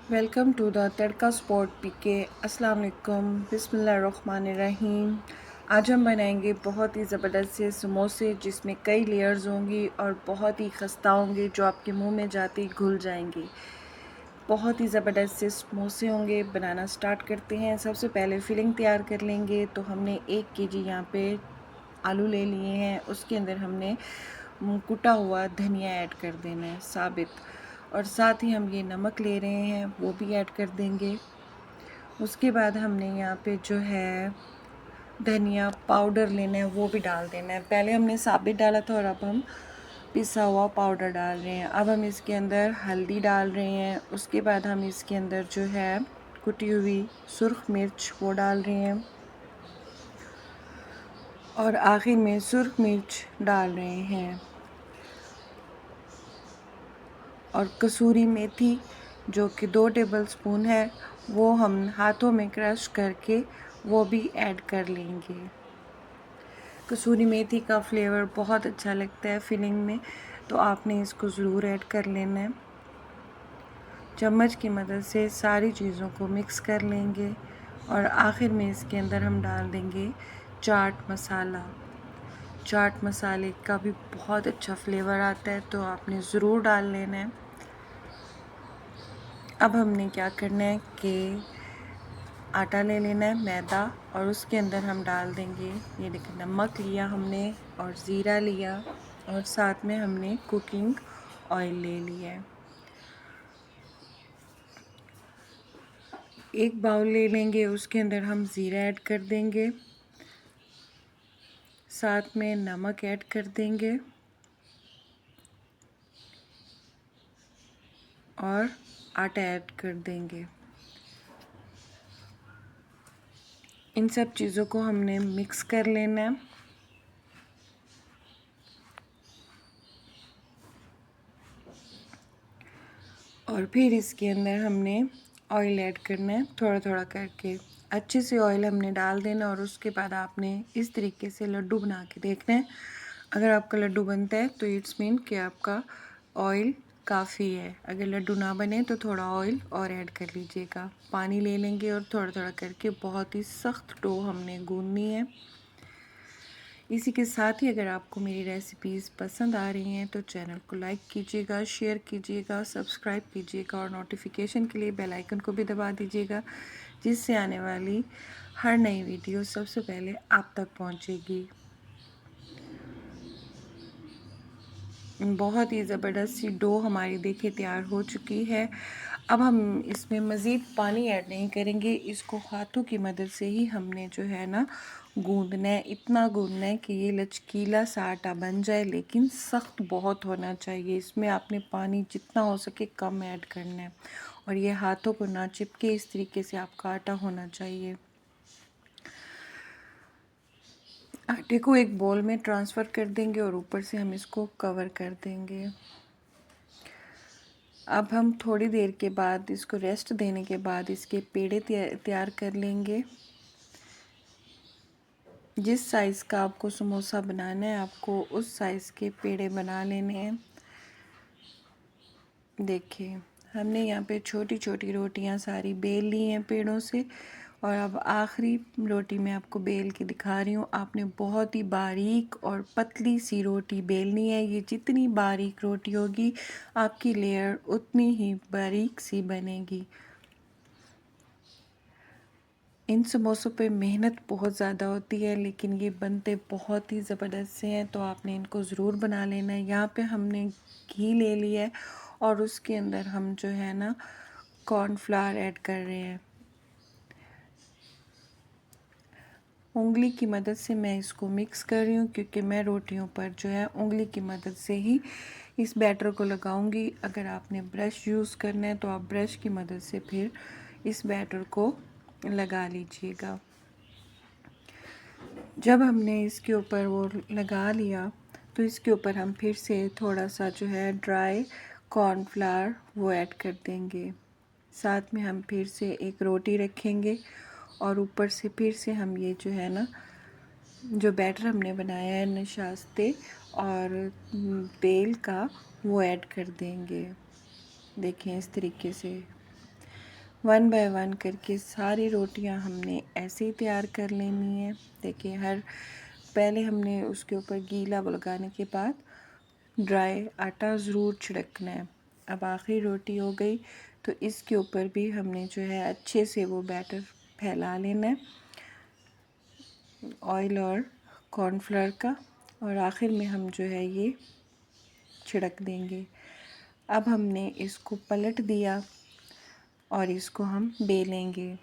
Welcome to the tadka spot PK. अस्सलाम वालेकुम, बिस्मिल्लाहिर्रहमानिर्रहीम। आज हम बनाएंगे बहुत ही ज़बरदस्त से समोसे जिसमें कई लेयर्स होंगी और बहुत ही खस्ता होंगे जो आपके मुंह में जाते ही घुल जाएंगे। बहुत ही ज़बरदस्त से समोसे होंगे। बनाना स्टार्ट करते हैं। सबसे पहले फिलिंग तैयार कर लेंगे। तो हमने 1 केजी यहाँ पे आलू ले लिए हैं। उसके अंदर हमने कुटा हुआ धनिया ऐड कर देना है साबित, और साथ ही हम ये नमक ले रहे हैं वो भी ऐड कर देंगे। उसके बाद हमने यहाँ पे जो है धनिया पाउडर लेना है वो भी डाल देना है। पहले हमने साबित डाला था और अब हम पिसा हुआ पाउडर डाल रहे हैं। अब हम इसके अंदर हल्दी डाल रहे हैं। उसके बाद हम इसके अंदर जो है कुटी हुई सुर्ख मिर्च वो डाल रहे हैं और आखिर में सुर्ख मिर्च डाल रहे हैं। और कसूरी मेथी जो कि 2 टेबलस्पून है वो हम हाथों में क्रश करके वो भी ऐड कर लेंगे। कसूरी मेथी का फ्लेवर बहुत अच्छा लगता है फिलिंग में, तो आपने इसको ज़रूर ऐड कर लेना है। चम्मच की मदद से सारी चीज़ों को मिक्स कर लेंगे और आखिर में इसके अंदर हम डाल देंगे चाट मसाला। चाट मसाले का भी बहुत अच्छा फ्लेवर आता है, तो आपने ज़रूर डाल लेना है। अब हमने क्या करना है कि आटा ले लेना है मैदा, और उसके अंदर हम डाल देंगे, ये देखिए नमक लिया हमने और ज़ीरा लिया और साथ में हमने कुकिंग ऑयल ले लिया है। एक बाउल ले लेंगे, उसके अंदर हम ज़ीरा ऐड कर देंगे, साथ में नमक ऐड कर देंगे और आटा ऐड कर देंगे। इन सब चीज़ों को हमने मिक्स कर लेना है। और फिर इसके अंदर हमने ऑयल ऐड करना है थोड़ा थोड़ा करके। अच्छे से ऑयल हमने डाल देना और उसके बाद आपने इस तरीके से लड्डू बना के देखना है। अगर आपका लड्डू बनता है तो इट्स मीन कि आपका ऑयल काफ़ी है। अगर लड्डू ना बने तो थोड़ा ऑयल और ऐड कर लीजिएगा। पानी ले लेंगे और थोड़ा थोड़ा करके बहुत ही सख्त डो हमने गूंदनी है। इसी के साथ ही अगर आपको मेरी रेसिपीज़ पसंद आ रही हैं तो चैनल को लाइक कीजिएगा, शेयर कीजिएगा, सब्सक्राइब कीजिएगा और नोटिफिकेशन के लिए बेल आइकन को भी दबा दीजिएगा, जिससे आने वाली हर नई वीडियो सबसे पहले आप तक पहुंचेगी। बहुत ही ज़बरदस्त सी डो हमारी देखिए तैयार हो चुकी है। अब हम इसमें मज़ीद पानी ऐड नहीं करेंगे। इसको हाथों की मदद से ही हमने जो है ना गूंदना है। इतना गूंदना है कि ये लचकीला सा आटा बन जाए, लेकिन सख्त बहुत होना चाहिए। इसमें आपने पानी जितना हो सके कम ऐड करना है और ये हाथों को ना चिपके, इस तरीके से आपका आटा होना चाहिए। आटे को एक बोल में ट्रांसफ़र कर देंगे और ऊपर से हम इसको कवर कर देंगे। अब हम थोड़ी देर के बाद इसको रेस्ट देने के बाद इसके पेड़े तैयार कर लेंगे। जिस साइज़ का आपको समोसा बनाना है आपको उस साइज़ के पेड़े बना लेने हैं। देखिए हमने यहाँ पे छोटी छोटी रोटियाँ सारी बेल ली हैं पेड़ों से, और अब आखिरी रोटी मैं आपको बेल के दिखा रही हूँ। आपने बहुत ही बारीक और पतली सी रोटी बेलनी है। ये जितनी बारीक रोटी होगी आपकी लेयर उतनी ही बारीक सी बनेगी। इन समोसों पे मेहनत बहुत ज़्यादा होती है, लेकिन ये बनते बहुत ही ज़बरदस्त से हैं, तो आपने इनको ज़रूर बना लेना है। यहाँ पे हमने घी ले लिया है और उसके अंदर हम जो है ना कॉर्नफ्लावर ऐड कर रहे हैं। उंगली की मदद से मैं इसको मिक्स कर रही हूँ, क्योंकि मैं रोटियों पर जो है उंगली की मदद से ही इस बैटर को लगाऊंगी। अगर आपने ब्रश यूज़ करना है तो आप ब्रश की मदद से फिर इस बैटर को लगा लीजिएगा। जब हमने इसके ऊपर वो लगा लिया तो इसके ऊपर हम फिर से थोड़ा सा जो है ड्राई कॉर्नफ्लावर वो ऐड कर देंगे। साथ में हम फिर से एक रोटी रखेंगे और ऊपर से फिर से हम ये जो है ना जो बैटर हमने बनाया है नशास्ते और तेल का वो ऐड कर देंगे। देखें इस तरीके से। वन बाय वन करके सारी रोटियां हमने ऐसे ही तैयार कर लेनी है। देखिए पहले हमने उसके ऊपर गीला लगाने के बाद ड्राई आटा ज़रूर छिड़कना है। अब आखिरी रोटी हो गई तो इसके ऊपर भी हमने जो है अच्छे से वो बैटर फैला लेना है ऑयल और कॉर्नफ्लोर का, और आखिर में हम जो है ये छिड़क देंगे। अब हमने इसको पलट दिया और इसको हम बेलेंगे,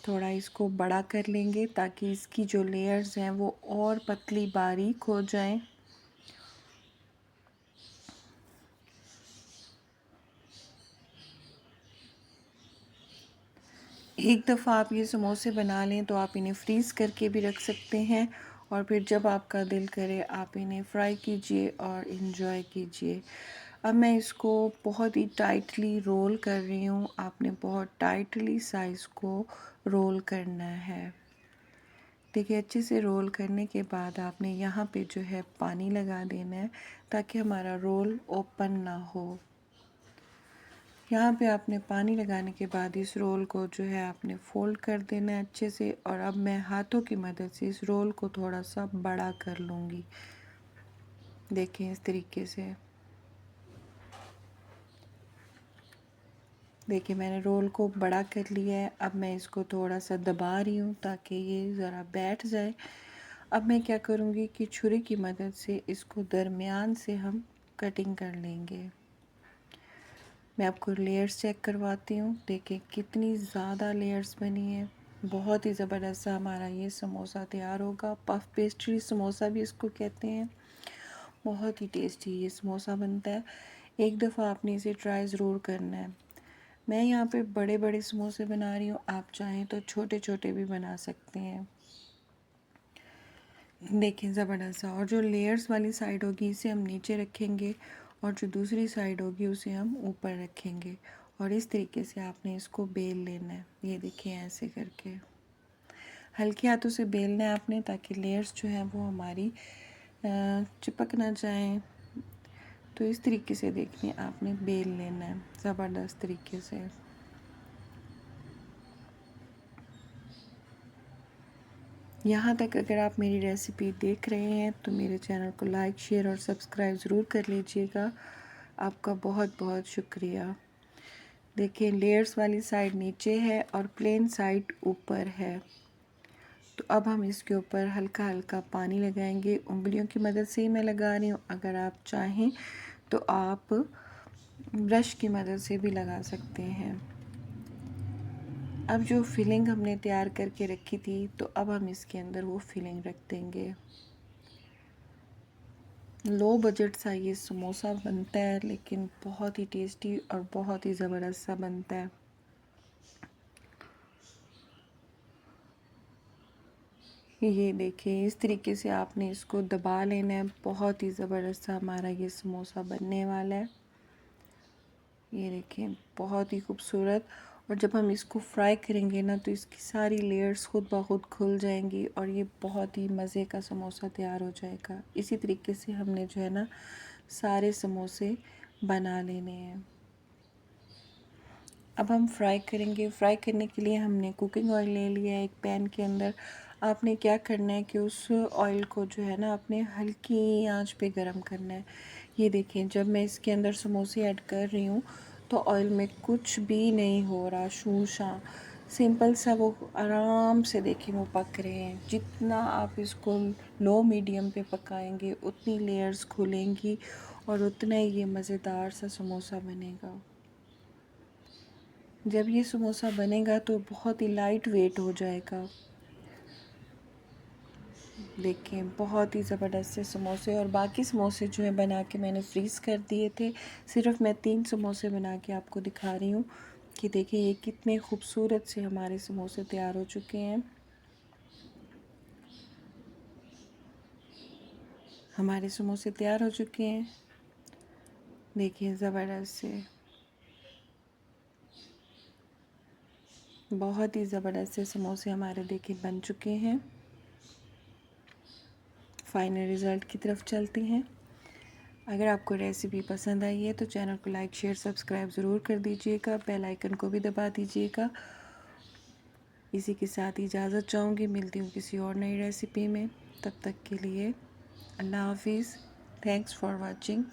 थोड़ा इसको बड़ा कर लेंगे ताकि इसकी जो लेयर्स हैं वो और पतली बारीक हो जाएं। एक दफ़ा आप ये समोसे बना लें तो आप इन्हें फ्रीज़ करके भी रख सकते हैं, और फिर जब आपका दिल करे आप इन्हें फ्राई कीजिए और इन्जॉय कीजिए। अब मैं इसको बहुत ही टाइटली रोल कर रही हूँ। आपने बहुत टाइटली साइज़ को रोल करना है। देखिए अच्छे से रोल करने के बाद आपने यहाँ पे जो है पानी लगा देना है ताकि हमारा रोल ओपन ना हो। यहाँ पे आपने पानी लगाने के बाद इस रोल को जो है आपने फोल्ड कर देना है अच्छे से, और अब मैं हाथों की मदद से इस रोल को थोड़ा सा बड़ा कर लूँगी। देखें इस तरीके से। देखिए मैंने रोल को बड़ा कर लिया है। अब मैं इसको थोड़ा सा दबा रही हूँ ताकि ये ज़रा बैठ जाए। अब मैं क्या करूँगी कि छुरी की मदद से इसको दरमियान से हम कटिंग कर लेंगे। मैं आपको लेयर्स चेक करवाती हूँ। देखिए कितनी ज़्यादा लेयर्स बनी है। बहुत ही ज़बरदस्त सा हमारा ये समोसा तैयार होगा। पफ पेस्ट्री समोसा भी इसको कहते हैं। बहुत ही टेस्टी ये समोसा बनता है। एक दफ़ा आपने इसे ट्राई ज़रूर करना है। मैं यहाँ पे बड़े बड़े समोसे बना रही हूँ, आप चाहें तो छोटे छोटे भी बना सकते हैं। देखें ज़बरदस्त सा। और जो लेयर्स वाली साइड होगी इसे हम नीचे रखेंगे और जो दूसरी साइड होगी उसे हम ऊपर रखेंगे, और इस तरीके से आपने इसको बेल लेना है। ये देखिए ऐसे करके हल्के हाथों से बेलना है आपने ताकि लेयर्स जो हैं वो हमारी चिपक ना जाएं। तो इस तरीके से देखिए आपने बेल लेना है ज़बरदस्त तरीके से। यहाँ तक अगर आप मेरी रेसिपी देख रहे हैं तो मेरे चैनल को लाइक शेयर और सब्सक्राइब ज़रूर कर लीजिएगा। आपका बहुत बहुत शुक्रिया। देखिए लेयर्स वाली साइड नीचे है और प्लेन साइड ऊपर है। तो अब हम इसके ऊपर हल्का हल्का पानी लगाएंगे। उंगलियों की मदद से ही मैं लगा रही हूँ, अगर आप चाहें तो आप ब्रश की मदद से भी लगा सकते हैं। अब जो फिलिंग हमने तैयार करके रखी थी तो अब हम इसके अंदर वो फिलिंग रख देंगे। लो बजट सा ये समोसा बनता है लेकिन बहुत ही टेस्टी और बहुत ही ज़बरदस्त सा बनता है। ये देखिए इस तरीके से आपने इसको दबा लेना है। बहुत ही ज़बरदस्त सा हमारा ये समोसा बनने वाला है। ये देखिए बहुत ही खूबसूरत। और जब हम इसको फ्राई करेंगे ना तो इसकी सारी लेयर्स खुद ब खुद खुल जाएंगी और ये बहुत ही मज़े का समोसा तैयार हो जाएगा। इसी तरीके से हमने जो है ना सारे समोसे बना लेने हैं। अब हम फ्राई करेंगे। फ्राई करने के लिए हमने कुकिंग ऑयल ले लिया है एक पैन के अंदर। आपने क्या करना है कि उस ऑयल को जो है ना अपने हल्की आंच पे गरम करना है। ये देखें जब मैं इसके अंदर समोसे ऐड कर रही हूँ तो ऑयल में कुछ भी नहीं हो रहा, शूशा सिंपल सा वो आराम से देखें वो पक रहे हैं। जितना आप इसको लो मीडियम पे पकाएंगे उतनी लेयर्स खुलेंगी और उतना ही ये मज़ेदार सा समोसा बनेगा। जब ये समोसा बनेगा तो बहुत ही लाइट वेट हो जाएगा। देखें बहुत ही ज़बरदस्त से समोसे, और बाकी समोसे जो है बना के मैंने फ्रीज़ कर दिए थे। सिर्फ मैं 3 समोसे बना के आपको दिखा रही हूँ कि देखिए ये कितने खूबसूरत से हमारे समोसे तैयार हो चुके हैं। हमारे समोसे तैयार हो चुके हैं। देखिए ज़बरदस्त से, बहुत ही ज़बरदस्त से समोसे हमारे देखिए बन चुके हैं। फाइनल रिज़ल्ट की तरफ चलते हैं। अगर आपको रेसिपी पसंद आई है तो चैनल को लाइक शेयर सब्सक्राइब ज़रूर कर दीजिएगा, बेल आइकन को भी दबा दीजिएगा। इसी के साथ इजाज़त चाहूँगी, मिलती हूँ किसी और नई रेसिपी में। तब तक के लिए अल्लाह हाफिज़। Thanks for watching.